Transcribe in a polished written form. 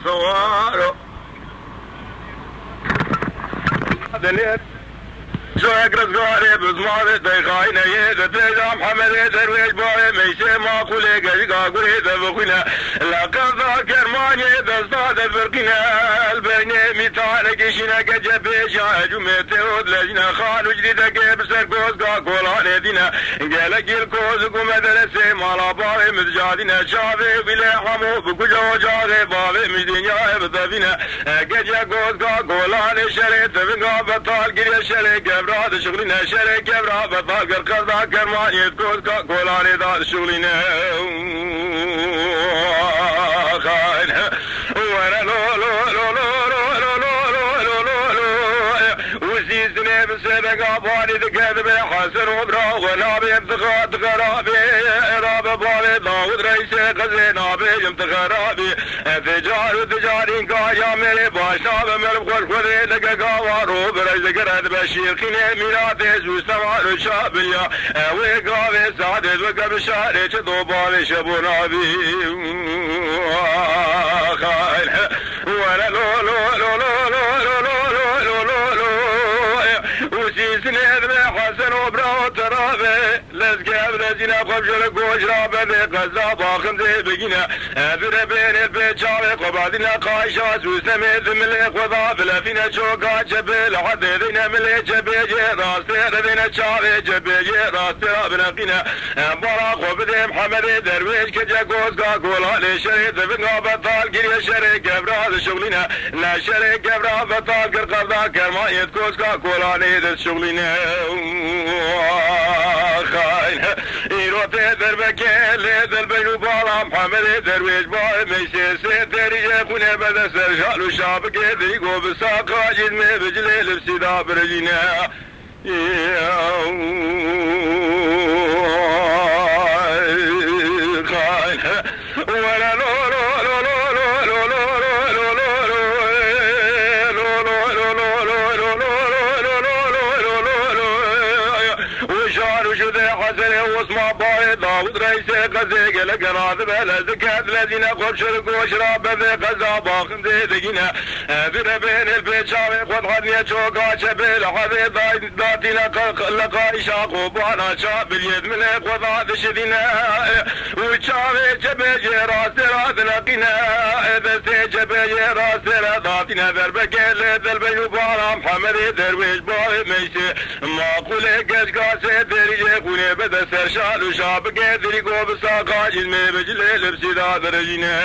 سوارو دنيت شوية رزقاري بزماري تيخاينة يدتيجا محمد درويش باي ميشي ما قولي قشقا قولي دبقنا لقد ذاكر ماني دستاد فرقنا البيني ميتانك شنا كجبي شاهجو ميتود لجنا خانو جديدة كيبسر كوزقا قولاني دينا قالك الكوز قمدرسي مالا باي متجادنا شافي بلي حمو بكجو جاغي باوي مجدنيا بطفنا كجا كوزقا قولاني شري تبقى بطال قريا شري براد شغلنا شري كبرا بطال قرقصدا كرماني كوزقا قولاني داد شغلنا خاين وانا لو لو لو لو لو لو وزيزني بسبقا بالي ذكذب حسن وبرا ولا بيبتغاد غرابي راب بالي داود رئيسي قزينا بيجم تغرابي تجاري قايا ملي باشا بمرب خورخوري لقا قاوارو برئيس قرد بشير خيني ميلاتي زوستوار شابيا ويقاوي سعدد وقب شاري چدو بالي شبونا بي خاين وانا لو لو لو لو لو لو لو لو لو وسيسني حسن وبراو ترابي لزقاب لزينا خبجر قوش رابي قزا باخم دي بقينا بره بين البيتشاري قبادنا قايشا سوسمي ذملي قضا بلا فينا شوقا جبل حد دينا ملي جبيجي راسي ردينا شاري جبيجي راسي رابنا قينا برا قبدي محمد درويش كجا قوزقا قولا لشري دفنقا بطال قريا شري قبرا شغلنا لا شري قبرا بطال قرقبدا كرمايت قوزقا قولا نيد شغلنا خاين إيروتي دربكي ليدل بينو بالا محمد درويش باي ميشي سيتري يكون بدا سرشالو شابكي ديقو بساقا جدمي بجلي لبسيدا برجينا خاين ولا لو لو لو لو لو لو واسمع باي داود رئيسي قزيق لقناذ بلزكات الذين قبشر قوشرا بذي قزا باخن ذي دقينا ذي بين البيت شاوي قد حدني شوقا شبيل حذي ذاتي لقا إشاقو بانا شاب اليد من قضا ذشدنا وشاوي شبيجي راسي راث لقينا إذا سي شبيجي راسي ذاتنا ذربكي لذ البيو بانا محمد درويش باي ميشي ما قولي قشقا سيدري قولي بدا سرشالو شابكي ذري قوب ساقا جزمي بجلي لبسي دا درجينا